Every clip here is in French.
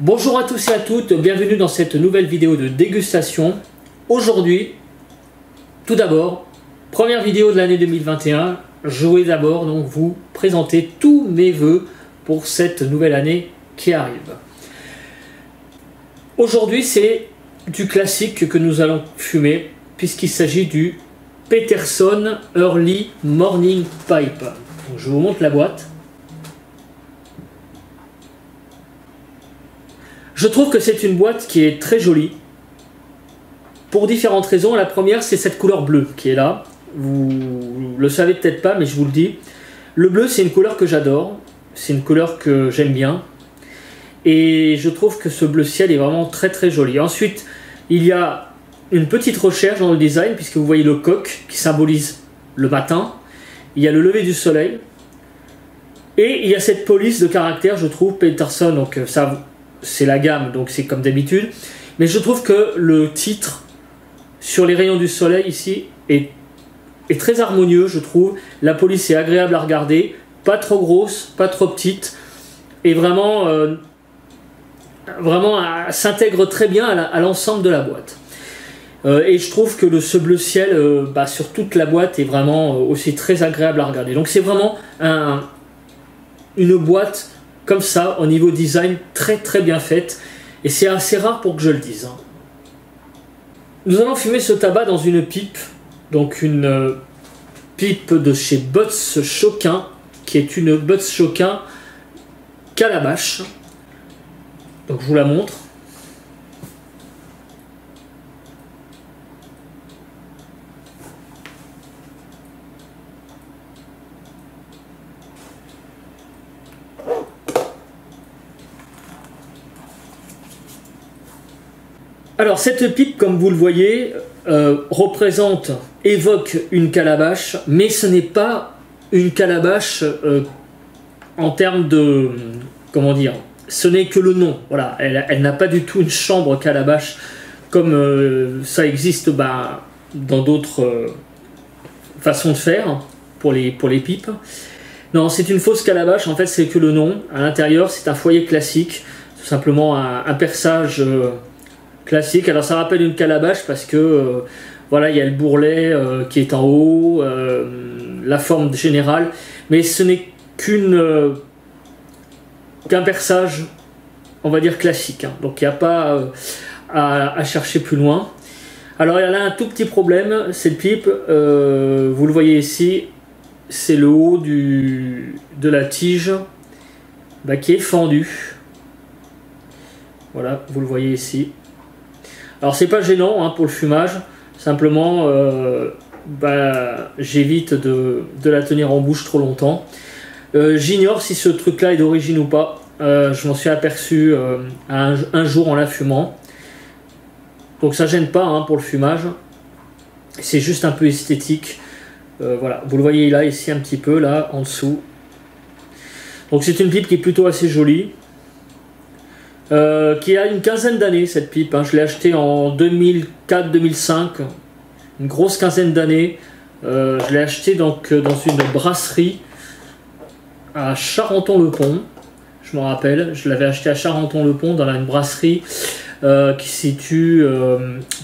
Bonjour à tous et à toutes, bienvenue dans cette nouvelle vidéo de dégustation. Aujourd'hui, tout d'abord, première vidéo de l'année 2021, je vais d'abord donc vous présenter tous mes vœux pour cette nouvelle année qui arrive. Aujourd'hui, c'est du classique que nous allons fumer, puisqu'il s'agit du Peterson Early Morning Pipe. Donc, je vous montre la boîte. Je trouve que c'est une boîte qui est très jolie, pour différentes raisons. La première, c'est cette couleur bleue qui est là. Vous le savez peut-être pas, mais je vous le dis. Le bleu, c'est une couleur que j'adore, c'est une couleur que j'aime bien. Et je trouve que ce bleu ciel est vraiment très très joli. Ensuite, il y a une petite recherche dans le design, puisque vous voyez le coq qui symbolise le matin. Il y a le lever du soleil. Et il y a cette police de caractère, je trouve, Peterson, donc ça... c'est la gamme, donc c'est comme d'habitude. Mais je trouve que le titre sur les rayons du soleil ici est très harmonieux, je trouve. La police est agréable à regarder, pas trop grosse, pas trop petite, et vraiment, s'intègre très bien à l'ensemble de la boîte. Et je trouve que ce bleu ciel sur toute la boîte est vraiment aussi très agréable à regarder. Donc c'est vraiment une boîte comme ça, au niveau design, très très bien faite. Et c'est assez rare pour que je le dise. Nous allons fumer ce tabac dans une pipe. Donc une pipe de chez Butz Choquin, qui est une Butz Choquin Calabash. Donc je vous la montre. Alors cette pipe, comme vous le voyez, évoque une calabash, mais ce n'est pas une calabash en termes de... comment dire, ce n'est que le nom. Voilà, elle n'a pas du tout une chambre calabash comme ça existe dans d'autres façons de faire pour les pipes. Non, c'est une fausse calabash, en fait c'est que le nom. À l'intérieur, c'est un foyer classique, tout simplement un perçage... classique. Alors ça rappelle une calabash parce que voilà, il y a le bourrelet qui est en haut, la forme générale, mais ce n'est qu'un perçage, on va dire classique, hein. Donc il n'y a pas à chercher plus loin. Alors il y a un tout petit problème, cette pipe, vous le voyez ici, c'est le haut de la tige qui est fendu. Voilà, vous le voyez ici. Alors c'est pas gênant pour le fumage, simplement j'évite de la tenir en bouche trop longtemps. J'ignore si ce truc là est d'origine ou pas, je m'en suis aperçu un jour en la fumant. Donc ça gêne pas pour le fumage, c'est juste un peu esthétique. Voilà, vous le voyez là, ici un petit peu, là en dessous. Donc c'est une pipe qui est plutôt assez jolie. Qui a une quinzaine d'années cette pipe, hein. Je l'ai acheté en 2004-2005, une grosse quinzaine d'années. Je l'ai acheté donc dans une brasserie à Charenton-le-Pont, je me rappelle, je l'avais acheté à Charenton-le-Pont dans une brasserie qui se situe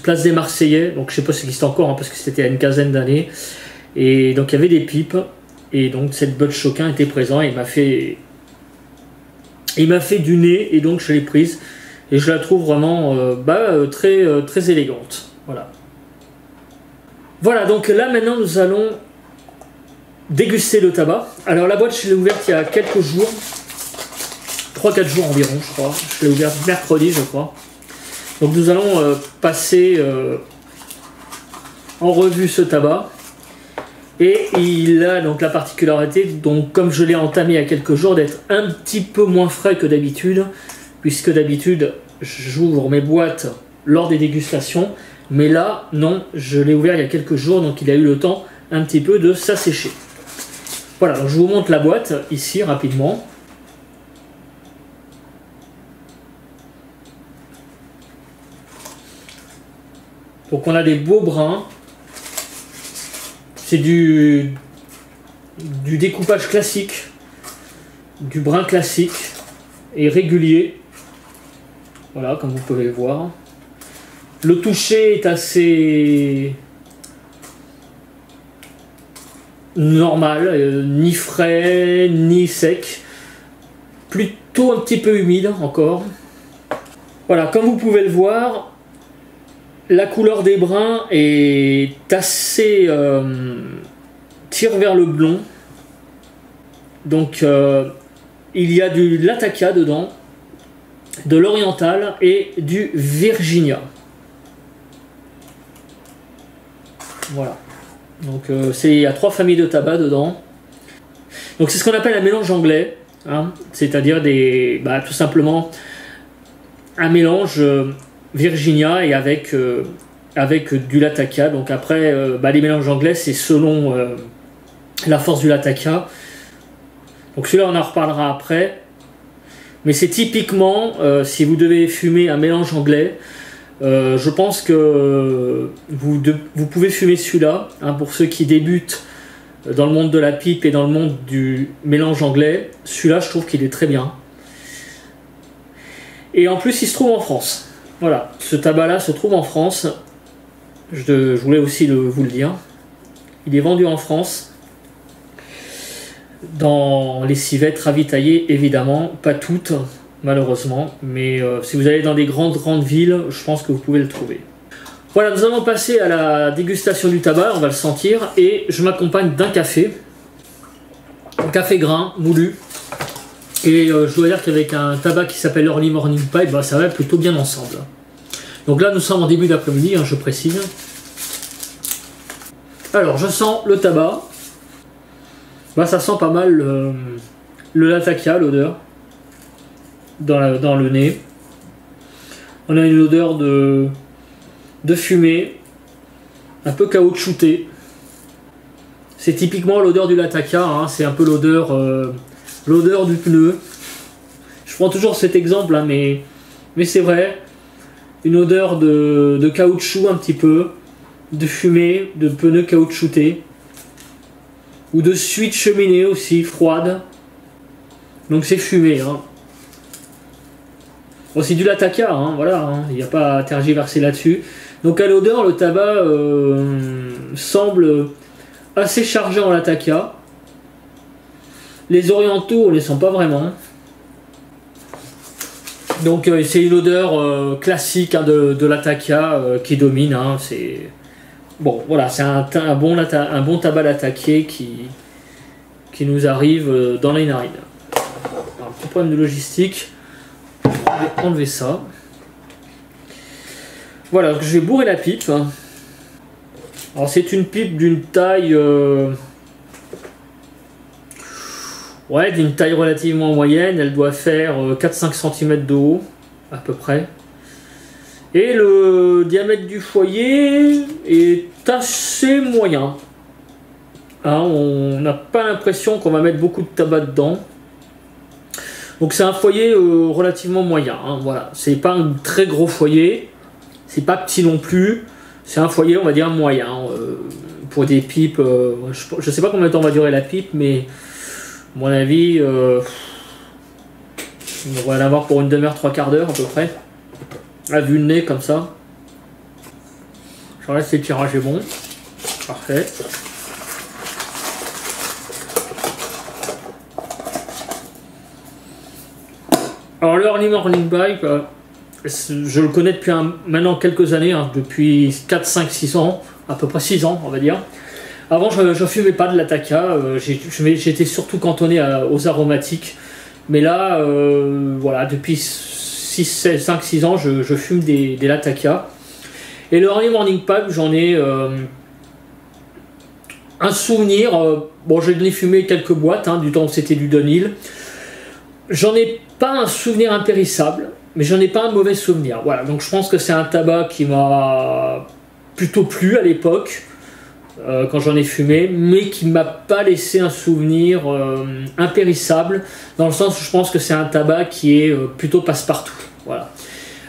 place des Marseillais, donc je sais pas si ça existe encore parce que c'était il y a une quinzaine d'années. Et donc il y avait des pipes, et donc cette Butz Choquin était présent, et il m'a fait du nez, et donc je l'ai prise et je la trouve vraiment très élégante. Voilà, donc là maintenant nous allons déguster le tabac. Alors la boîte, je l'ai ouverte il y a quelques jours, 3-4 jours environ, je crois. Je l'ai ouverte mercredi, je crois. Donc nous allons passer en revue ce tabac. Et il a donc la particularité, donc comme je l'ai entamé il y a quelques jours, d'être un petit peu moins frais que d'habitude, puisque d'habitude j'ouvre mes boîtes lors des dégustations, mais là non, je l'ai ouvert il y a quelques jours, donc il a eu le temps un petit peu de s'assécher. Voilà, donc je vous montre la boîte ici rapidement. Donc on a des beaux brins. C'est du découpage classique, du brin classique et régulier. Voilà, comme vous pouvez voir. Le toucher est assez normal, ni frais, ni sec. Plutôt un petit peu humide encore. Voilà, comme vous pouvez le voir, la couleur des brins est assez... tire vers le blond. Donc il y a du Latakia dedans, de l'oriental et du Virginia. Voilà. Donc il y a 3 familles de tabac dedans. Donc c'est ce qu'on appelle un mélange anglais, hein, c'est-à-dire tout simplement un mélange Virginia et avec du Latakia. Donc après, les mélanges anglais, c'est selon la force du Latakia. Donc celui-là, on en reparlera après. Mais c'est typiquement, si vous devez fumer un mélange anglais, je pense que vous pouvez fumer celui-là, hein, pour ceux qui débutent dans le monde de la pipe et dans le monde du mélange anglais. Celui-là, je trouve qu'il est très bien. Et en plus, il se trouve en France. Voilà, ce tabac-là se trouve en France. Je voulais aussi vous le dire. Il est vendu en France. Dans les civettes ravitaillées, évidemment. Pas toutes, malheureusement. Mais si vous allez dans des grandes villes, je pense que vous pouvez le trouver. Voilà, nous allons passer à la dégustation du tabac. On va le sentir. Et je m'accompagne d'un café. Un café grain, moulu. Et je dois dire qu'avec un tabac qui s'appelle Early Morning Pipe, ça va plutôt bien ensemble. Donc là, nous sommes en début d'après-midi, hein, je précise. Alors, je sens le tabac. Ça sent pas mal le Latakia, l'odeur, dans le nez. On a une odeur de fumée, un peu caoutchoutée. C'est typiquement l'odeur du Latakia, hein, c'est un peu l'odeur du pneu. Je prends toujours cet exemple, hein, mais c'est vrai. Une odeur de caoutchouc un petit peu, de fumée, de pneu caoutchouté. Ou de suite cheminée aussi, froide. Donc c'est fumé. Hein. Bon, c'est du Latakia, hein, voilà, hein, il n'y a pas à tergiverser là-dessus. Donc à l'odeur, le tabac semble assez chargé en Latakia. Les orientaux, on ne les sent pas vraiment. Donc c'est une odeur classique, hein, de Latakia qui domine. Hein, c'est bon, voilà, c'est un bon tabac Latakia qui nous arrive dans les narines. Alors, petit problème de logistique. Je vais enlever ça. Voilà, donc je vais bourrer la pipe. Alors c'est une pipe d'une taille... ouais, d'une taille relativement moyenne. Elle doit faire 4-5 cm de haut, à peu près. Et le diamètre du foyer est assez moyen. Hein, on n'a pas l'impression qu'on va mettre beaucoup de tabac dedans. Donc c'est un foyer relativement moyen. Hein, voilà. C'est pas un très gros foyer. C'est pas petit non plus. C'est un foyer, on va dire, moyen. Pour des pipes, je sais pas combien de temps va durer la pipe, mais à mon avis, on va l'avoir pour une demi-heure, 3/4 d'heure à peu près. À vue de nez comme ça. J'enlève, le tirage est bon. Parfait. Alors le Early Morning Pipe, je le connais depuis maintenant quelques années, hein, depuis 4, 5, 6 ans, à peu près 6 ans on va dire. Avant je ne fumais pas de Latakia, j'étais surtout cantonné aux aromatiques. Mais là, voilà, depuis 5-6 ans, je fume des Latakia. Et le Early Morning Pipe, j'en ai un souvenir. Bon, je l'ai fumé quelques boîtes, hein, du temps où c'était du Dunhill. J'en ai pas un souvenir impérissable, mais j'en ai pas un mauvais souvenir. Voilà, donc je pense que c'est un tabac qui m'a plutôt plu à l'époque, quand j'en ai fumé, mais qui m'a pas laissé un souvenir impérissable, dans le sens où je pense que c'est un tabac qui est plutôt passe-partout. Voilà.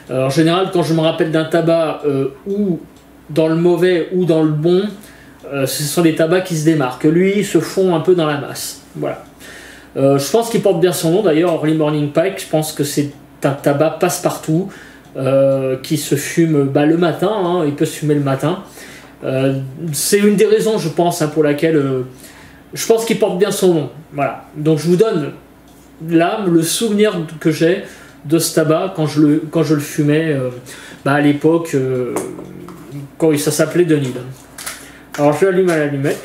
En général, quand je me rappelle d'un tabac ou dans le mauvais ou dans le bon, ce sont des tabacs qui se démarquent. Lui, ils se font un peu dans la masse. Voilà. Je pense qu'il porte bien son nom d'ailleurs, Early Morning Pipe. Je pense que c'est un tabac passe-partout. qui se fume le matin, hein, il peut se fumer le matin. C'est une des raisons, je pense, hein, pour laquelle je pense qu'il porte bien son nom. Voilà. Donc je vous donne là le souvenir que j'ai de ce tabac quand je le fumais à l'époque, quand ça s'appelait Denil. Alors je l'allume à l'allumette.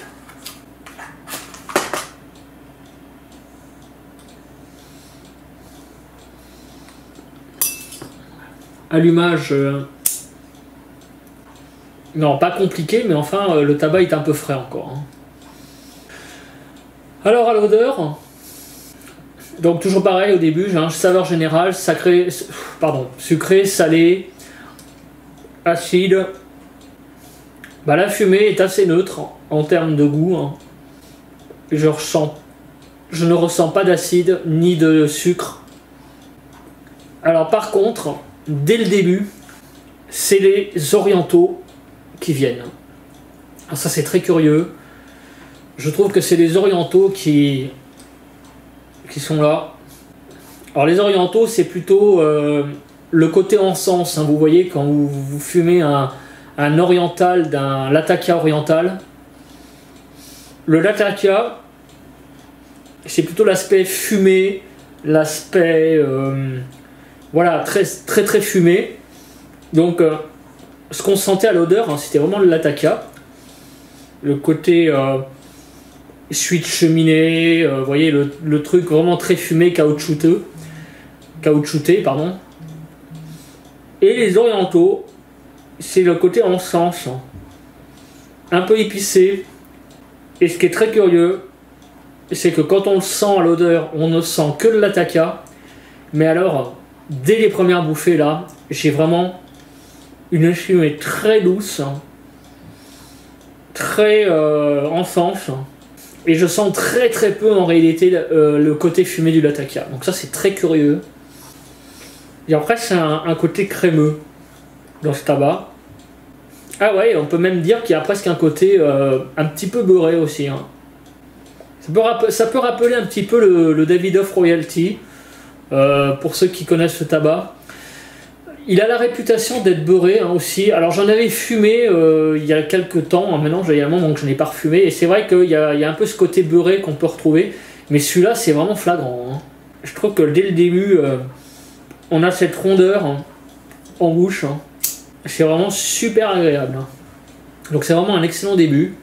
Allumage, non pas compliqué, mais enfin le tabac est un peu frais encore. Hein. Alors à l'odeur, donc toujours pareil au début, j'ai un saveur générale, sucré, salé, acide. La fumée est assez neutre en termes de goût. Hein. Je ne ressens pas d'acide ni de sucre. Alors par contre, dès le début, c'est les orientaux qui viennent. Alors ça c'est très curieux. Je trouve que c'est les orientaux qui sont là. Alors les orientaux, c'est plutôt le côté encens. Hein. Vous voyez quand vous fumez un oriental, d'un latakia oriental. Le latakia, c'est plutôt l'aspect fumé, l'aspect voilà, très très fumé. Donc ce qu'on sentait à l'odeur, hein, c'était vraiment le latakia. Le côté suite cheminée, vous voyez le truc vraiment très fumé, caoutchouté, pardon. Et les orientaux, c'est le côté encens, un peu épicé. Et ce qui est très curieux, c'est que quand on le sent à l'odeur, on ne sent que le latakia. Mais alors, dès les premières bouffées là, j'ai vraiment une fumée très douce, très encens. Et je sens très très peu en réalité le côté fumé du latakia. Donc ça c'est très curieux. Et après c'est un côté crémeux dans ce tabac. Ah ouais, on peut même dire qu'il y a presque un côté un petit peu beurré aussi. Hein. Ça peut rappeler un petit peu le Davidoff Royalty, pour ceux qui connaissent ce tabac. Il a la réputation d'être beurré hein, aussi. Alors j'en avais fumé il y a quelques temps, maintenant il y a un moment que je n'ai pas refumé, et c'est vrai qu'il y a un peu ce côté beurré qu'on peut retrouver, mais celui-là c'est vraiment flagrant. Hein. Je trouve que dès le début, on a cette rondeur hein, en bouche. Hein. C'est vraiment super agréable. Hein. Donc c'est vraiment un excellent début.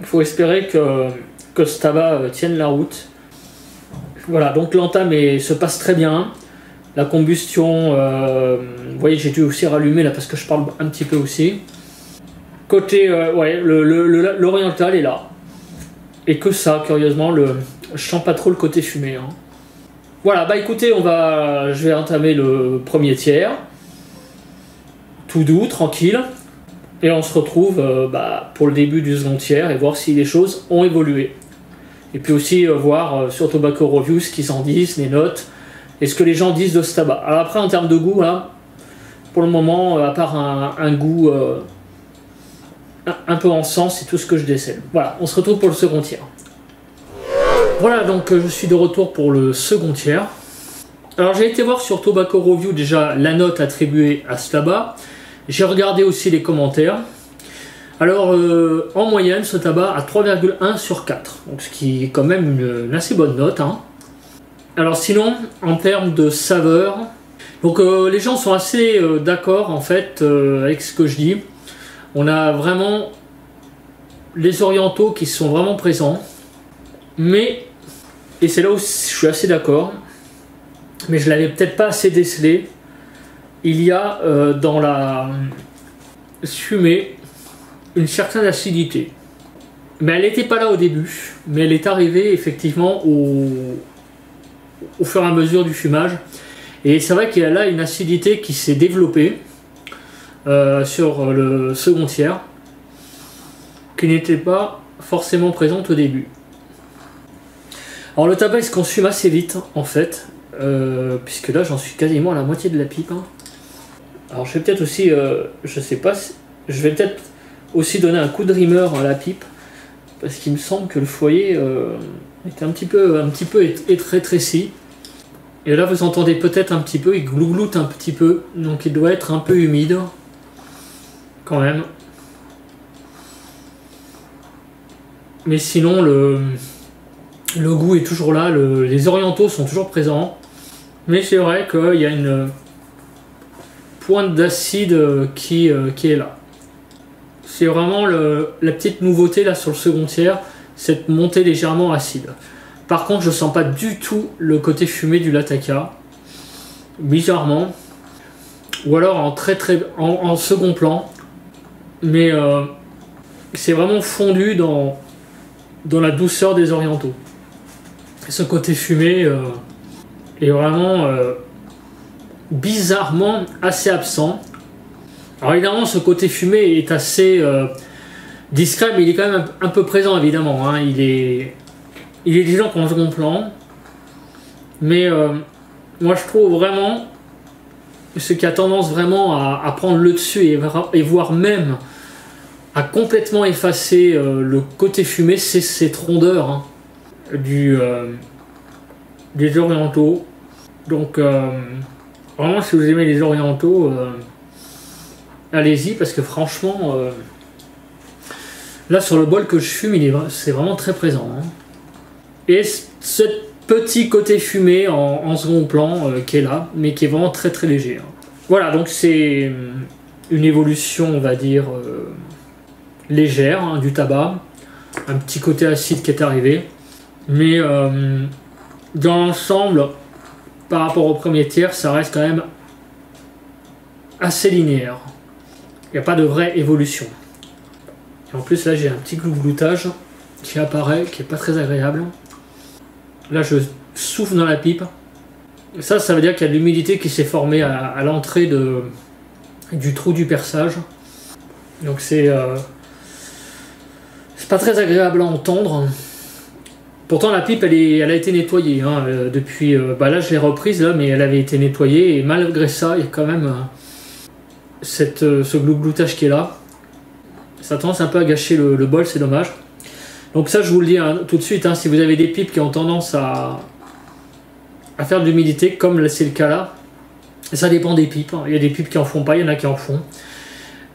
Il faut espérer que ce tabac tienne la route. Voilà, donc l'entame se passe très bien. La combustion, vous voyez, j'ai dû aussi rallumer là parce que je parle un petit peu aussi. Côté, ouais, l'oriental est là. Et que ça, curieusement, je sens pas trop le côté fumé. Hein. Voilà, écoutez, je vais entamer le premier tiers. Tout doux, tranquille. Et on se retrouve pour le début du second tiers et voir si les choses ont évolué. Et puis aussi voir sur Tobacco Review ce qu'ils en disent, les notes. Et ce que les gens disent de ce tabac. Alors après, en termes de goût, là, pour le moment, à part un goût un peu encens, c'est tout ce que je décèle. Voilà, on se retrouve pour le second tiers. Voilà, donc je suis de retour pour le second tiers. Alors j'ai été voir sur Tobacco Review déjà la note attribuée à ce tabac. J'ai regardé aussi les commentaires. Alors en moyenne, ce tabac a 3,1 sur 4. Donc ce qui est quand même une assez bonne note. Hein. Alors sinon, en termes de saveur, donc les gens sont assez d'accord en fait avec ce que je dis. On a vraiment les orientaux qui sont vraiment présents, mais, et c'est là où je suis assez d'accord, mais je l'avais peut-être pas assez décelé, il y a dans la fumée une certaine acidité. Mais elle n'était pas là au début, mais elle est arrivée effectivement au fur et à mesure du fumage. Et c'est vrai qu'il y a là une acidité qui s'est développée sur le second tiers, qui n'était pas forcément présente au début. Alors le tabac il se consomme assez vite en fait, puisque là j'en suis quasiment à la moitié de la pipe. Hein. Alors je vais peut-être aussi, je sais pas, je vais peut-être aussi donner un coup de rimeur à la pipe, parce qu'il me semble que le foyer était un petit peu rétréci. Et là vous entendez peut-être un petit peu, il glougloute un petit peu, donc il doit être un peu humide quand même. Mais sinon le goût est toujours là, les orientaux sont toujours présents. Mais c'est vrai qu'il y a une pointe d'acide qui est là. C'est vraiment la petite nouveauté là sur le second tiers, cette montée légèrement acide. Par contre, je sens pas du tout le côté fumé du Lataka, bizarrement, ou alors en second plan, mais c'est vraiment fondu dans la douceur des orientaux. Ce côté fumé est vraiment bizarrement assez absent. Alors évidemment, ce côté fumé est assez discret, mais il est quand même un peu présent évidemment. Hein. Il est déjà en second plan, mais moi je trouve vraiment ce qui a tendance vraiment à prendre le dessus et voire même à complètement effacer le côté fumé, c'est cette rondeur hein, des orientaux. Donc vraiment, si vous aimez les orientaux, allez-y, parce que franchement, là sur le bol que je fume, c'est vraiment très présent. Hein. Et ce petit côté fumé en second plan qui est là, mais qui est vraiment très très léger. Hein. Voilà, donc c'est une évolution, on va dire, légère hein, du tabac. Un petit côté acide qui est arrivé. Mais dans l'ensemble, par rapport au premier tiers, ça reste quand même assez linéaire. Il n'y a pas de vraie évolution. Et en plus, là, j'ai un petit glougloutage qui apparaît, qui n'est pas très agréable. Là, je souffle dans la pipe. Ça veut dire qu'il y a de l'humidité qui s'est formée à l'entrée du trou du perçage. Donc c'est pas très agréable à entendre. Pourtant la pipe elle a été nettoyée hein, depuis. Là je l'ai reprise là, mais elle avait été nettoyée et malgré ça il y a quand même ce glougloutage qui est là. Ça a tendance un peu à gâcher le bol, c'est dommage. Donc ça je vous le dis hein, tout de suite, hein, si vous avez des pipes qui ont tendance à faire de l'humidité, comme c'est le cas là, ça dépend des pipes. Hein. Il y a des pipes qui en font pas, il y en a qui en font.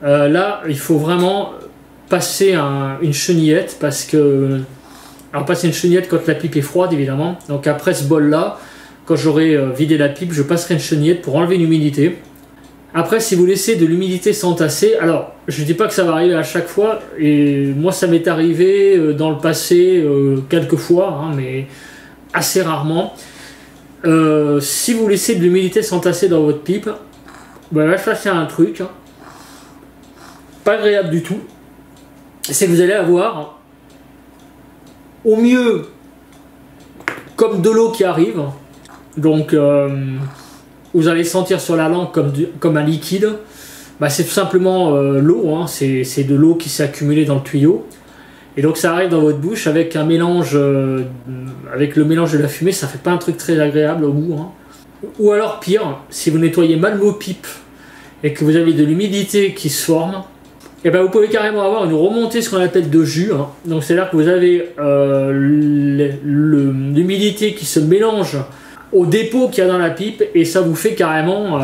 Là il faut vraiment passer une chenillette parce que... Alors passer une chenillette quand la pipe est froide évidemment. Donc après ce bol là, quand j'aurai vidé la pipe, je passerai une chenillette pour enlever l'humidité. Après si vous laissez de l'humidité s'entasser, alors je dis pas que ça va arriver à chaque fois, et moi ça m'est arrivé dans le passé quelques fois, hein, mais assez rarement. Si vous laissez de l'humidité s'entasser dans votre pipe, là ça c'est un truc hein, pas agréable du tout. C'est que vous allez avoir au mieux comme de l'eau qui arrive, donc vous allez sentir sur la langue comme un liquide. C'est tout simplement l'eau, hein. C'est de l'eau qui s'est accumulée dans le tuyau, et donc ça arrive dans votre bouche avec un mélange, avec le mélange de la fumée, ça fait pas un truc très agréable au goût. Hein. Ou alors pire, si vous nettoyez mal vos pipes et que vous avez de l'humidité qui se forme, et vous pouvez carrément avoir une remontée, ce qu'on appelle de jus. Hein. Donc c'est-à-dire que vous avez l'humidité qui se mélange au dépôt qu'il y a dans la pipe, et ça vous fait carrément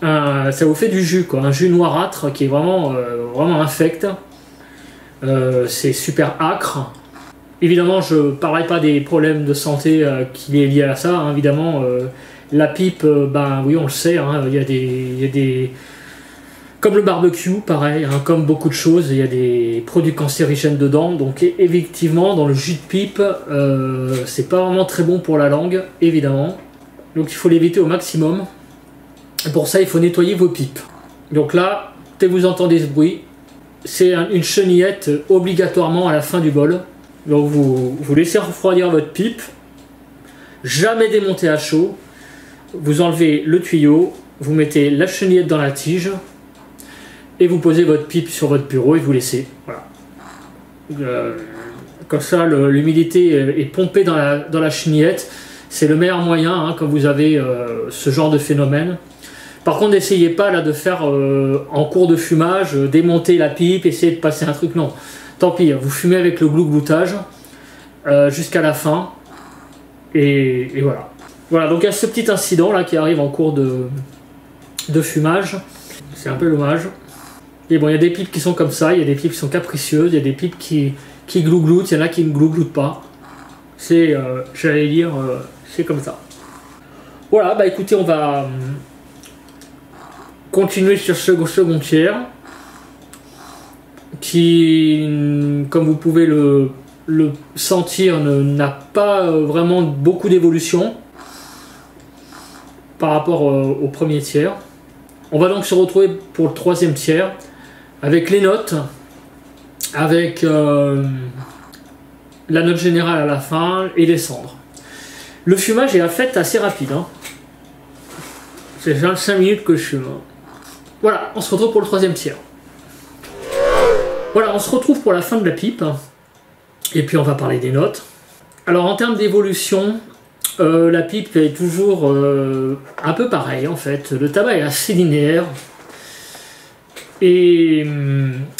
ça vous fait du jus, quoi, un jus noirâtre qui est vraiment infect. C'est super âcre. Évidemment, je ne parlerai pas des problèmes de santé qui est lié à ça. Hein. Évidemment, la pipe, oui, on le sait, hein, il y a des comme le barbecue, pareil, hein, comme beaucoup de choses, il y a des produits cancérigènes dedans. Donc effectivement, dans le jus de pipe, c'est pas vraiment très bon pour la langue, évidemment. Donc il faut l'éviter au maximum. Et pour ça, il faut nettoyer vos pipes. Donc là, dès que vous entendez ce bruit, c'est une chenillette obligatoirement à la fin du bol. Donc vous laissez refroidir votre pipe, jamais démonter à chaud. Vous enlevez le tuyau, vous mettez la chenillette dans la tige, et vous posez votre pipe sur votre bureau et vous laissez. Voilà. Comme ça, l'humidité est pompée dans la chenillette. C'est le meilleur moyen hein, quand vous avez ce genre de phénomène. Par contre, n'essayez pas là, de faire en cours de fumage, démonter la pipe, essayer de passer un truc. Non, tant pis, vous fumez avec le glougloutage jusqu'à la fin. Et voilà. Voilà, donc il y a ce petit incident là qui arrive en cours de fumage. C'est un peu dommage. Et bon, il y a des pipes qui sont comme ça, il y a des pipes qui sont capricieuses, il y a des pipes qui glougloutent, il y en a qui ne glougloutent pas. C'est, j'allais dire, c'est comme ça. Voilà, bah écoutez, on va continuer sur ce second tiers qui, comme vous pouvez le sentir, n'a pas vraiment beaucoup d'évolution par rapport au premier tiers. On va donc se retrouver pour le troisième tiers avec les notes, avec la note générale à la fin et les cendres. Le fumage est en fait assez rapide, hein. C'est 25 minutes que je fume. Voilà, on se retrouve pour le troisième tiers. Voilà, on se retrouve pour la fin de la pipe. Et puis on va parler des notes. Alors en termes d'évolution, la pipe est toujours un peu pareil en fait. Le tabac est assez linéaire. Et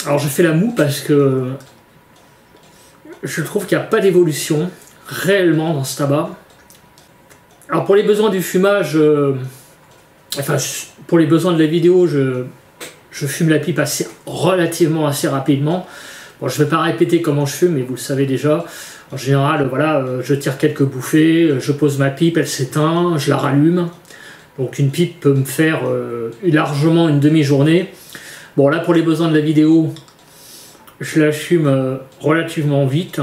alors je fais la moue parce que je trouve qu'il n'y a pas d'évolution réellement dans ce tabac. Alors pour les besoins du fumage, enfin pour les besoins de la vidéo, je fume la pipe relativement assez rapidement. Bon, je ne vais pas répéter comment je fume, mais vous le savez déjà. En général, voilà, je tire quelques bouffées, je pose ma pipe, elle s'éteint, je la rallume. Donc une pipe peut me faire largement une demi-journée. Bon, là, pour les besoins de la vidéo, je la fume relativement vite,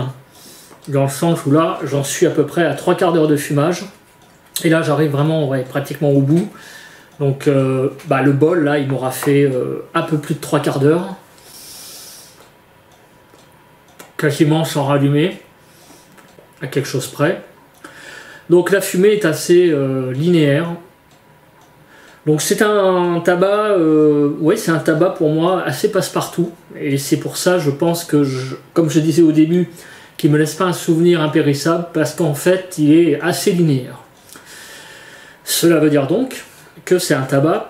dans le sens où là, j'en suis à peu près à 3/4 d'heure de fumage. Et là, j'arrive vraiment pratiquement au bout. Donc, le bol, là, il m'aura fait un peu plus de 3/4 d'heure. Quasiment sans rallumer, à quelque chose près. Donc la fumée est assez linéaire. Donc c'est un tabac, oui, c'est un tabac pour moi assez passe-partout. Et c'est pour ça, je pense que, comme je disais au début, qu'il ne me laisse pas un souvenir impérissable, parce qu'en fait, il est assez linéaire. Cela veut dire donc que c'est un tabac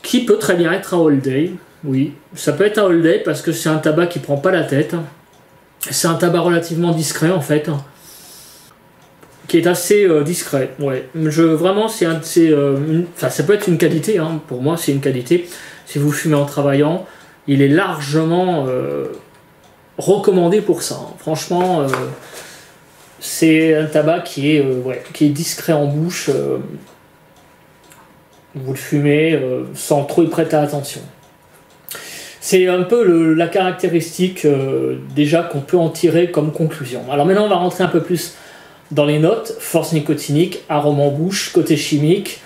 qui peut très bien être un all day. Oui, ça peut être un all day parce que c'est un tabac qui ne prend pas la tête. C'est un tabac relativement discret en fait, qui est assez discret. Ouais, vraiment, ça peut être une qualité. Hein. Pour moi, c'est une qualité. Si vous fumez en travaillant, il est largement recommandé pour ça. Hein. Franchement, c'est un tabac qui est discret en bouche. Vous le fumez sans trop y prêter attention. C'est un peu la caractéristique déjà qu'on peut en tirer comme conclusion. Alors maintenant on va rentrer un peu plus dans les notes, force nicotinique, arôme en bouche, côté chimique,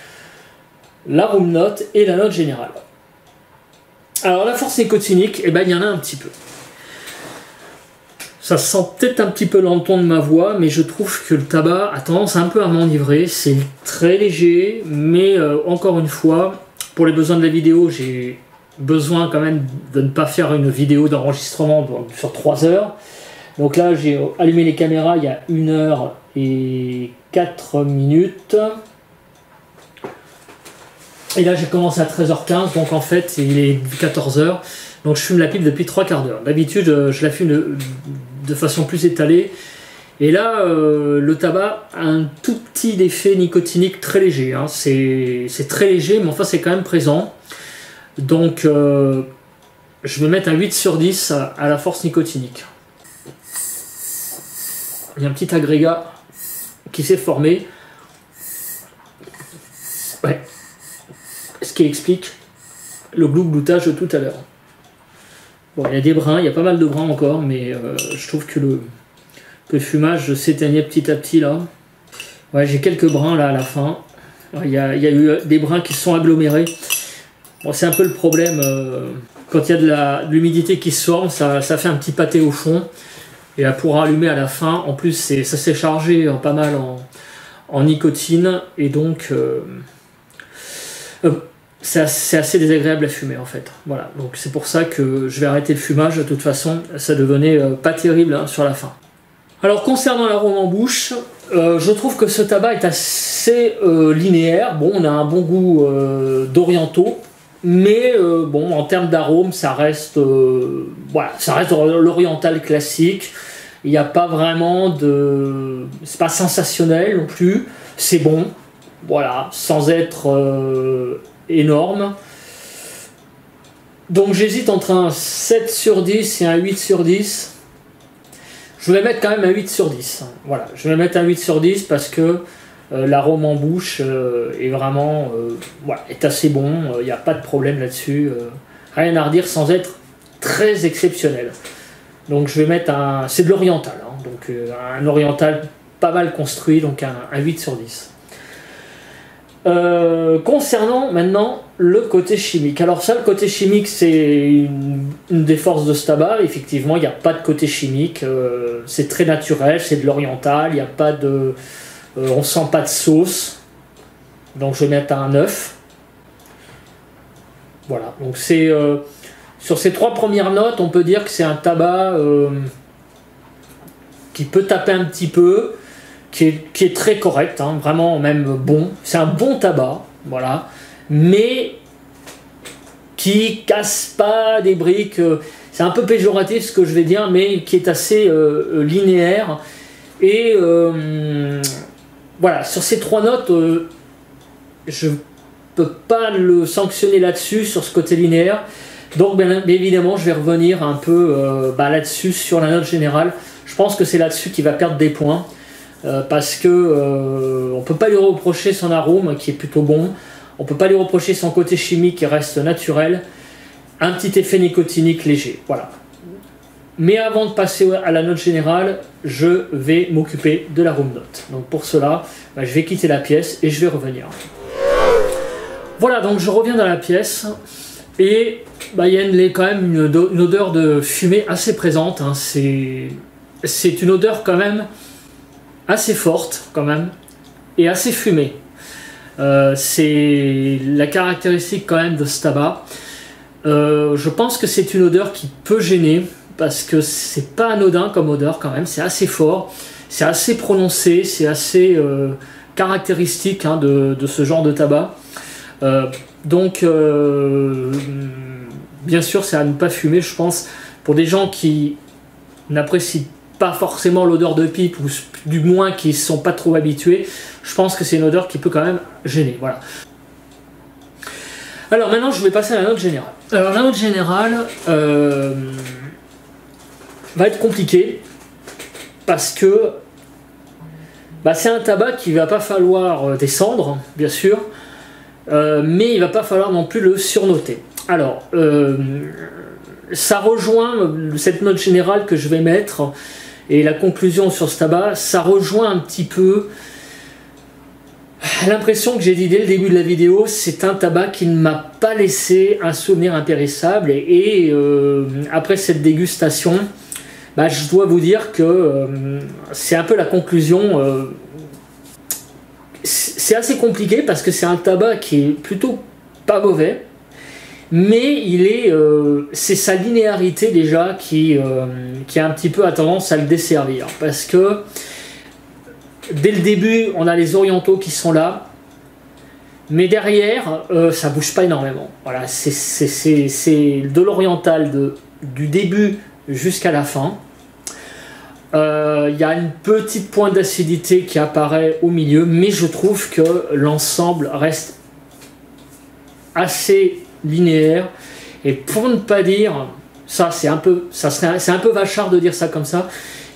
l'arôme note et la note générale. Alors la force nicotinique, il y en a un petit peu. Ça se sent peut-être un petit peu dans le ton de ma voix, mais je trouve que le tabac a tendance un peu à m'enivrer. C'est très léger, mais encore une fois, pour les besoins de la vidéo, j'ai besoin quand même de ne pas faire une vidéo d'enregistrement sur 3 heures. Donc là, j'ai allumé les caméras il y a 1 heure et 4 minutes. Et là, j'ai commencé à 13h15, donc en fait, il est 14h. Donc je fume la pipe depuis 3/4 d'heure. D'habitude, je la fume de façon plus étalée. Et là, le tabac a un tout petit effet nicotinique très léger. Hein. C'est très léger, mais enfin, c'est quand même présent. Donc, je vais mettre un 8/10 à la force nicotinique. Il y a un petit agrégat qui s'est formé. Ouais. Ce qui explique le glougloutage de tout à l'heure. Bon, il y a des brins, il y a pas mal de brins encore, mais je trouve que le fumage s'éteignait petit à petit là. Ouais, j'ai quelques brins là à la fin. Il y a eu des brins qui se sont agglomérés. Bon, c'est un peu le problème, quand il y a de l'humidité qui se forme, ça fait un petit pâté au fond. Et là, pour allumer à la fin, en plus ça s'est chargé pas mal en nicotine. Et donc, c'est assez désagréable à fumer en fait. Voilà, donc c'est pour ça que je vais arrêter le fumage. De toute façon, ça devenait pas terrible hein, sur la fin. Alors concernant l'arôme en bouche, je trouve que ce tabac est assez linéaire. Bon, on a un bon goût d'orientaux. Mais bon, en termes d'arôme, ça reste l'oriental classique. Il n'y a pas vraiment de... C'est pas sensationnel non plus. C'est bon, voilà, sans être énorme. Donc j'hésite entre un 7 sur 10 et un 8 sur 10. Je vais mettre quand même un 8 sur 10. Voilà, je vais mettre un 8 sur 10 parce que l'arôme en bouche est vraiment voilà, est assez bon. Il n'y a pas de problème là-dessus. Rien à redire sans être très exceptionnel. Donc je vais mettre un... C'est de l'oriental. Hein, donc un oriental pas mal construit. Donc un 8 sur 10. Concernant maintenant le côté chimique. Alors ça, le côté chimique, c'est une des forces de ce tabac. Effectivement, il n'y a pas de côté chimique. C'est très naturel, c'est de l'oriental. Il n'y a pas de... on sent pas de sauce. Donc je vais mettre un 9. Voilà. Donc c'est... sur ces 3 premières notes, on peut dire que c'est un tabac qui peut taper un petit peu. Qui est très correct, hein, vraiment même bon. C'est un bon tabac, voilà, mais qui casse pas des briques. C'est un peu péjoratif ce que je vais dire, mais qui est assez linéaire. Et voilà, sur ces 3 notes, je peux pas le sanctionner là-dessus, sur ce côté linéaire. Donc bien évidemment, je vais revenir un peu là-dessus, sur la note générale. Je pense que c'est là-dessus qu'il va perdre des points. Parce que on peut pas lui reprocher son arôme qui est plutôt bon, on peut pas lui reprocher son côté chimique qui reste naturel, un petit effet nicotinique léger, voilà. Mais avant de passer à la note générale, je vais m'occuper de l'arôme note. Donc pour cela, je vais quitter la pièce et je vais revenir. Voilà, donc je reviens dans la pièce et il y a quand même une odeur de fumée assez présente, hein. C'est une odeur quand même assez forte quand même et assez fumée. C'est la caractéristique quand même de ce tabac. Je pense que c'est une odeur qui peut gêner parce que c'est pas anodin comme odeur quand même, c'est assez fort, c'est assez prononcé, c'est assez caractéristique hein, de ce genre de tabac. Donc bien sûr c'est à ne pas fumer, je pense, pour des gens qui n'apprécient pas forcément l'odeur de pipe, ou du moins qui ne sont pas trop habitués, je pense que c'est une odeur qui peut quand même gêner. Voilà. Alors maintenant je vais passer à la note générale. Alors la note générale va être compliquée parce que c'est un tabac qui va pas falloir descendre, bien sûr, mais il va pas falloir non plus le surnoter. Alors ça rejoint cette note générale que je vais mettre. Et la conclusion sur ce tabac, ça rejoint un petit peu l'impression que j'ai dit dès le début de la vidéo. C'est un tabac qui ne m'a pas laissé un souvenir impérissable. Et après cette dégustation, je dois vous dire que c'est un peu la conclusion. C'est assez compliqué parce que c'est un tabac qui est plutôt pas mauvais. Mais c'est sa linéarité déjà qui a un petit peu tendance à le desservir. Parce que dès le début, on a les orientaux qui sont là. Mais derrière, ça bouge pas énormément. Voilà, c'est de l'oriental du début jusqu'à la fin. Il y a une petite pointe d'acidité qui apparaît au milieu. Mais je trouve que l'ensemble reste assez linéaire, et pour ne pas dire ça, c'est un peu vachard de dire ça comme ça,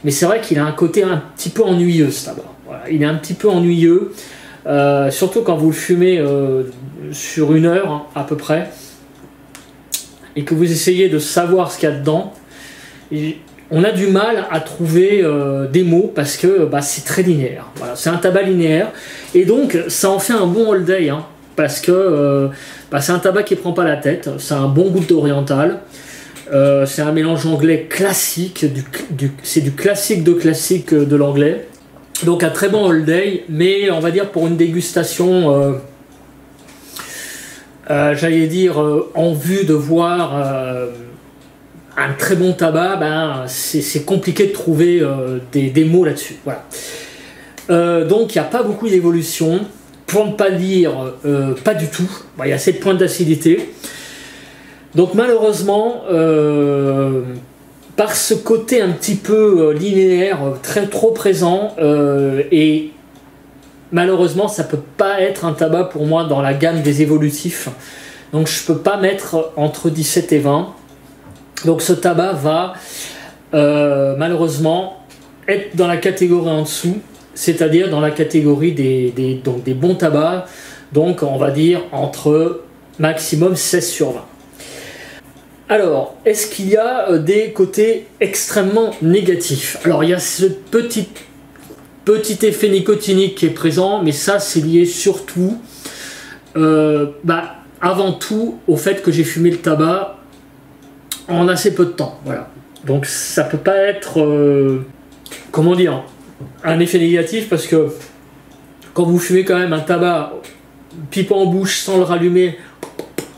mais c'est vrai qu'il a un côté un petit peu ennuyeux ce tabac. Voilà, il est un petit peu ennuyeux, surtout quand vous le fumez sur 1 heure hein, à peu près, et que vous essayez de savoir ce qu'il y a dedans. On a du mal à trouver des mots parce que c'est très linéaire. Voilà, c'est un tabac linéaire, et donc ça en fait un bon all day hein, parce que c'est un tabac qui prend pas la tête, c'est un bon goût d'oriental, c'est un mélange anglais classique, c'est du classique de l'anglais, donc un très bon all day, mais on va dire pour une dégustation, j'allais dire en vue de voir un très bon tabac, c'est compliqué de trouver des mots là-dessus. Voilà. Donc il n'y a pas beaucoup d'évolution. Pour ne pas dire pas du tout, il y a cette pointe d'acidité. Donc malheureusement, par ce côté un petit peu linéaire, trop présent, et malheureusement, ça peut pas être un tabac pour moi dans la gamme des évolutifs. Donc je peux pas mettre entre 17 et 20. Donc ce tabac va malheureusement être dans la catégorie en dessous, c'est-à-dire dans la catégorie donc des bons tabacs, donc on va dire entre maximum 16 sur 20. Alors, est-ce qu'il y a des côtés extrêmement négatifs? Alors il y a ce petit effet nicotinique qui est présent, mais ça c'est lié surtout avant tout au fait que j'ai fumé le tabac en assez peu de temps, voilà. Donc ça peut pas être comment dire, un effet négatif, parce que quand vous fumez quand même un tabac pipe en bouche sans le rallumer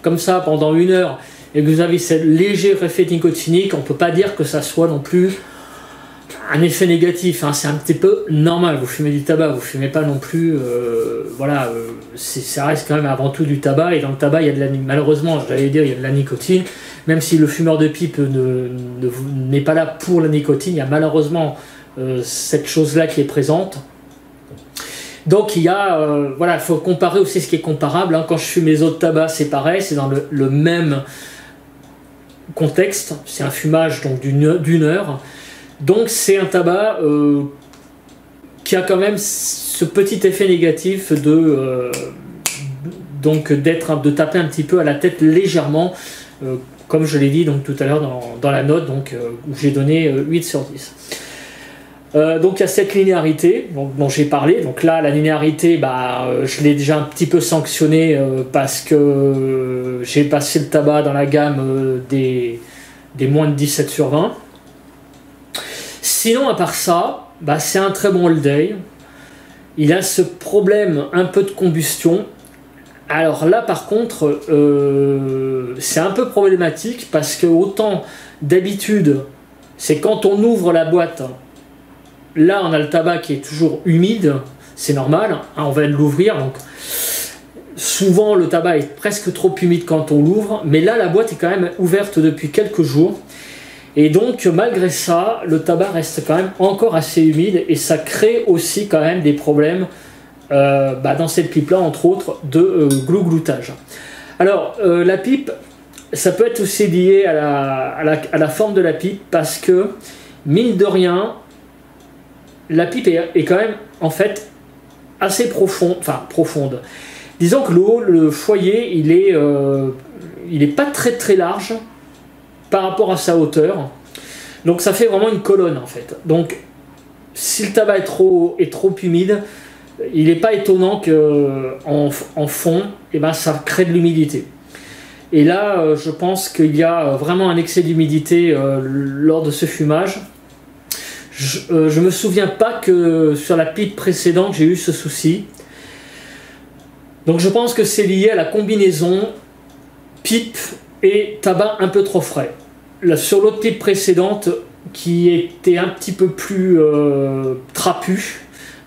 comme ça pendant 1 heure et que vous avez ce léger effet nicotinique, on peut pas dire que ça soit non plus un effet négatif, hein. C'est un petit peu normal, vous fumez du tabac, vous fumez pas non plus, voilà, ça reste quand même avant tout du tabac, et dans le tabac il y a de la, malheureusement j'allais dire il y a de la nicotine, même si le fumeur de pipe n'est pas là pour la nicotine, il y a malheureusement cette chose là qui est présente. Donc il y a, voilà, il faut comparer aussi ce qui est comparable, hein. Quand je fume les autres tabacs c'est pareil, c'est dans le même contexte, c'est un fumage donc d'une heure. Donc c'est un tabac qui a quand même ce petit effet négatif de taper un petit peu à la tête légèrement, comme je l'ai dit donc tout à l'heure dans la note donc, où j'ai donné 8 sur 10. Donc il y a cette linéarité dont j'ai parlé. Donc là la linéarité, je l'ai déjà un petit peu sanctionné parce que j'ai passé le tabac dans la gamme des moins de 17 sur 20. Sinon, à part ça, c'est un très bon All Day. Il a ce problème un peu de combustion. Alors là, par contre, c'est un peu problématique parce que autant d'habitude, c'est quand on ouvre la boîte, là on a le tabac qui est toujours humide, c'est normal, hein, on va l'ouvrir, donc souvent le tabac est presque trop humide quand on l'ouvre, mais là la boîte est quand même ouverte depuis quelques jours. Et donc malgré ça, le tabac reste quand même encore assez humide et ça crée aussi quand même des problèmes dans cette pipe là, entre autres de glougloutage. Alors la pipe, ça peut être aussi lié à la forme de la pipe, parce que mine de rien, la pipe est quand même en fait assez profonde. Disons que le foyer il est pas très large par rapport à sa hauteur, donc ça fait vraiment une colonne en fait. Donc si le tabac est trop humide, il n'est pas étonnant que en fond ça crée de l'humidité. Et là je pense qu'il y a vraiment un excès d'humidité lors de ce fumage. Je me souviens pas que sur la pipe précédente j'ai eu ce souci, donc je pense que c'est lié à la combinaison pipe et tabac un peu trop frais. Là, sur l'autre pipe précédente qui était un petit peu plus trapue,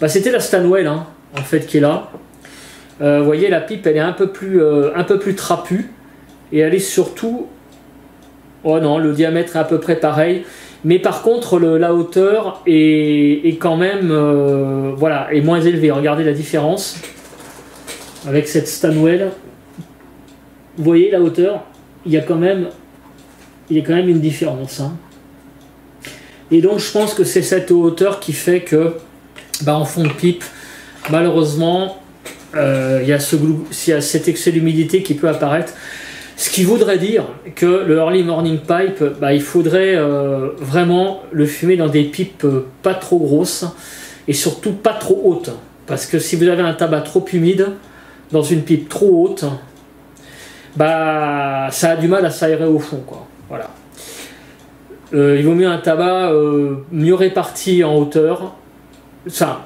c'était la Stanwell hein, en fait qui est là. Vous voyez, la pipe elle est un peu plus trapue, et elle est surtout, oh non, le diamètre est à peu près pareil, mais par contre la hauteur est quand même voilà, est moins élevée. Regardez la différence avec cette Stanwell. Vous voyez la hauteur, il y a quand même une différence hein. Et donc je pense que c'est cette hauteur qui fait que en fond de pipe malheureusement il y a cet excès d'humidité qui peut apparaître, ce qui voudrait dire que le early morning pipe, il faudrait vraiment le fumer dans des pipes pas trop grosses et surtout pas trop hautes, parce que si vous avez un tabac trop humide dans une pipe trop haute, ça a du mal à s'aérer au fond quoi. Voilà. Il vaut mieux un tabac mieux réparti en hauteur,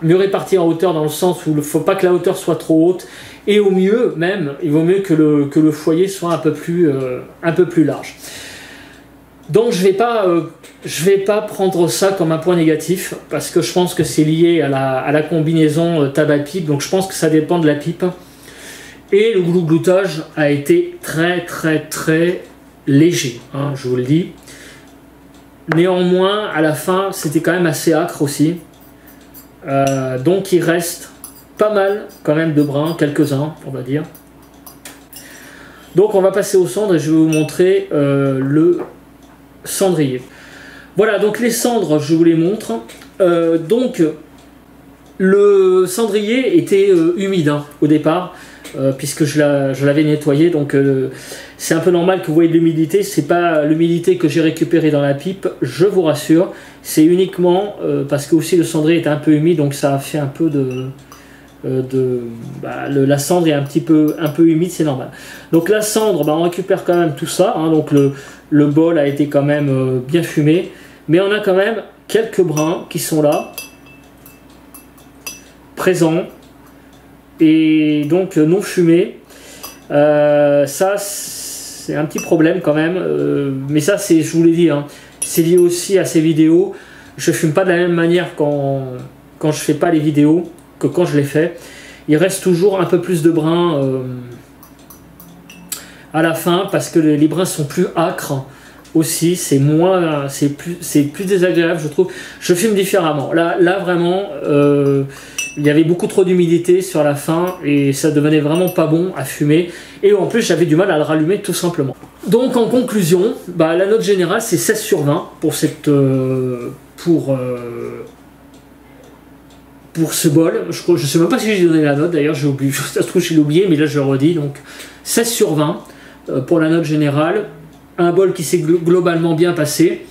mieux réparti en hauteur dans le sens où il ne faut pas que la hauteur soit trop haute, et au mieux même, il vaut mieux que le foyer soit un peu plus large. Donc je vais pas prendre ça comme un point négatif, parce que je pense que c'est lié à la combinaison tabac-pipe, donc je pense que ça dépend de la pipe. Et le glougloutage a été très léger, hein, je vous le dis. Néanmoins, à la fin, c'était quand même assez âcre aussi. Donc il reste pas mal quand même de brins, quelques-uns on va dire. Donc on va passer aux cendres et je vais vous montrer le cendrier. Voilà, donc les cendres, je vous les montre. Donc le cendrier était humide hein, au départ, puisque je l'avais nettoyé, donc c'est un peu normal que vous voyez de l'humidité. C'est pas l'humidité que j'ai récupérée dans la pipe, je vous rassure. C'est uniquement parce que aussi le cendrier est un peu humide, donc ça a fait un peu la cendre est un peu humide, c'est normal. Donc la cendre, on récupère quand même tout ça, hein, donc le bol a été quand même bien fumé, mais on a quand même quelques brins qui sont là, présents, et donc non fumés. Ça c'est un petit problème quand même, mais ça c'est, je vous l'ai dit, hein, c'est lié aussi à ces vidéos. Je fume pas de la même manière quand je fais pas les vidéos que quand je les fais. Il reste toujours un peu plus de brins à la fin parce que les brins sont plus âcres aussi, c'est plus désagréable, je trouve. Je fume différemment. Là vraiment, il y avait beaucoup trop d'humidité sur la fin et ça devenait vraiment pas bon à fumer. Et en plus, j'avais du mal à le rallumer tout simplement. Donc en conclusion, la note générale c'est 16 sur 20 pour cette pour ce bol. Je ne sais même pas si j'ai donné la note, d'ailleurs j'ai oublié, ça se trouve je l'ai oublié, mais là je le redis, donc 16 sur 20 pour la note générale. Un bol qui s'est globalement bien passé.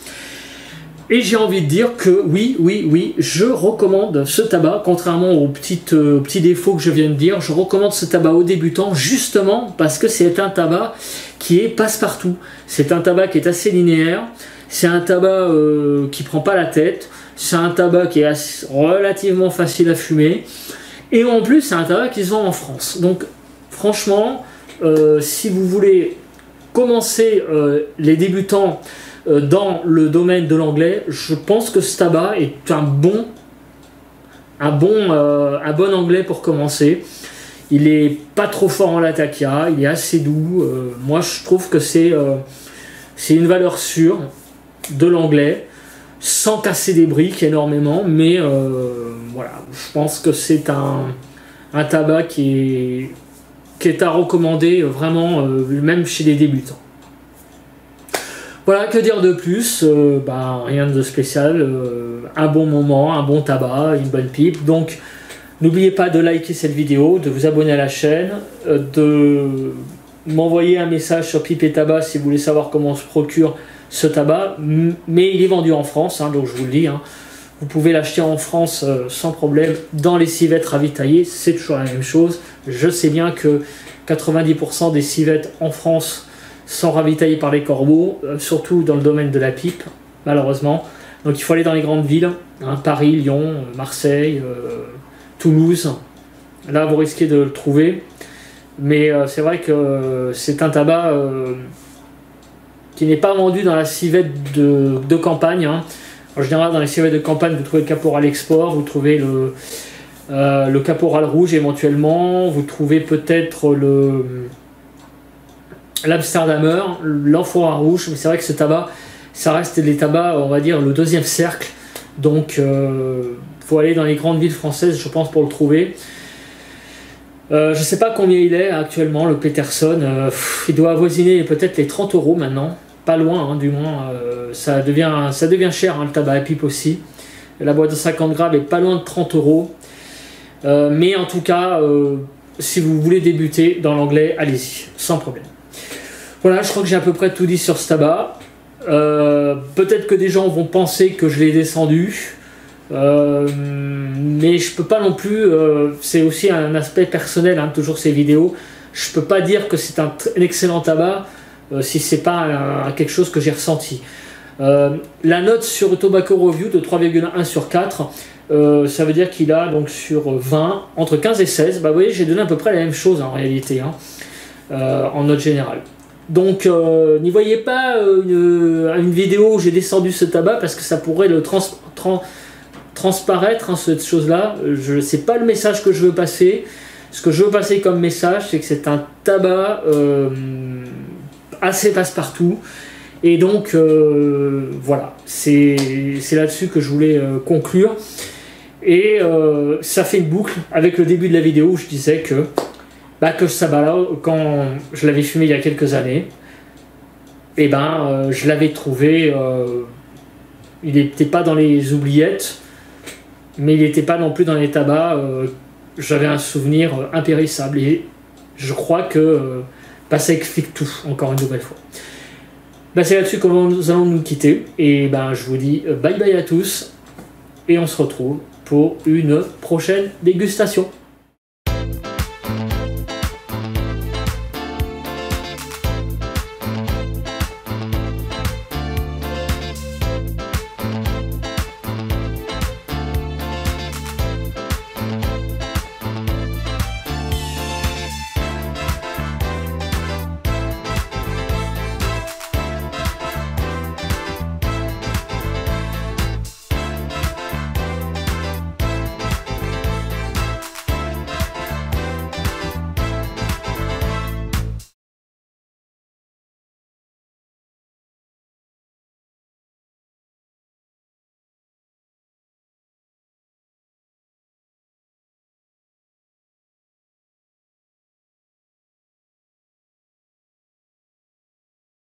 Et j'ai envie de dire que oui, je recommande ce tabac, contrairement aux petits défauts que je viens de dire. Je recommande ce tabac aux débutants, justement parce que c'est un tabac qui est passe-partout. C'est un tabac qui est assez linéaire, c'est un tabac qui prend pas la tête, c'est un tabac qui est relativement facile à fumer, et en plus c'est un tabac qui se vend en France. Donc franchement, si vous voulez commencer les débutants dans le domaine de l'anglais, je pense que ce tabac est un bon anglais pour commencer. Il est pas trop fort en latakia, il est assez doux. Moi je trouve que c'est une valeur sûre de l'anglais, sans casser des briques énormément, mais voilà, je pense que c'est un tabac qui est à recommander vraiment, même chez les débutants. Voilà, que dire de plus, rien de spécial, un bon moment, un bon tabac, une bonne pipe. Donc n'oubliez pas de liker cette vidéo, de vous abonner à la chaîne, de m'envoyer un message sur Pipe et Tabac si vous voulez savoir comment on se procure ce tabac, mais il est vendu en France, hein, donc je vous le dis, hein. Vous pouvez l'acheter en France sans problème dans les civettes ravitaillées, c'est toujours la même chose. Je sais bien que 90% des civettes en France sont ravitaillées par les corbeaux, surtout dans le domaine de la pipe, malheureusement. Donc il faut aller dans les grandes villes, hein, Paris, Lyon, Marseille, Toulouse. Là vous risquez de le trouver. Mais c'est vrai que c'est un tabac qui n'est pas vendu dans la civette de campagne, hein. En général, dans les civettes de campagne, vous trouvez le Caporal Export, vous trouvez le Caporal Rouge éventuellement, vous trouvez peut-être l'Amsterdamer, l'Amphora Rouge, mais c'est vrai que ce tabac, ça reste les tabacs, on va dire, le deuxième cercle. Donc, il faut aller dans les grandes villes françaises, je pense, pour le trouver. Je ne sais pas combien il est actuellement, le Peterson. Il doit avoisiner peut-être les 30 € maintenant. Pas loin, hein, du moins. Ça devient cher, hein, le tabac à pipe aussi. La boîte de 50 grammes est pas loin de 30 €. Mais en tout cas, si vous voulez débuter dans l'anglais, allez-y, sans problème. Voilà, je crois que j'ai à peu près tout dit sur ce tabac. Peut-être que des gens vont penser que je l'ai descendu. Mais je peux pas non plus, c'est aussi un aspect personnel, hein, toujours ces vidéos, je peux pas dire que c'est un excellent tabac si c'est pas quelque chose que j'ai ressenti. La note sur Tobacco Review de 3,1 sur 4, ça veut dire qu'il a donc sur 20, entre 15 et 16, vous voyez j'ai donné à peu près la même chose en réalité, hein, en note générale. Donc n'y voyez pas une vidéo où j'ai descendu ce tabac parce que ça pourrait le transparaître, hein, cette chose-là. C'est pas le message que je veux passer. Ce que je veux passer comme message, c'est que c'est un tabac assez passe-partout. Et donc, voilà, c'est là-dessus que je voulais conclure. Et ça fait une boucle avec le début de la vidéo où je disais que ce tabac-là, quand je l'avais fumé il y a quelques années, et je l'avais trouvé, il n'était pas dans les oubliettes, mais il n'était pas non plus dans les tabacs. J'avais un souvenir impérissable et je crois que ça explique tout, encore une nouvelle fois. C'est là-dessus que nous allons nous quitter et je vous dis bye bye à tous et on se retrouve pour une prochaine dégustation.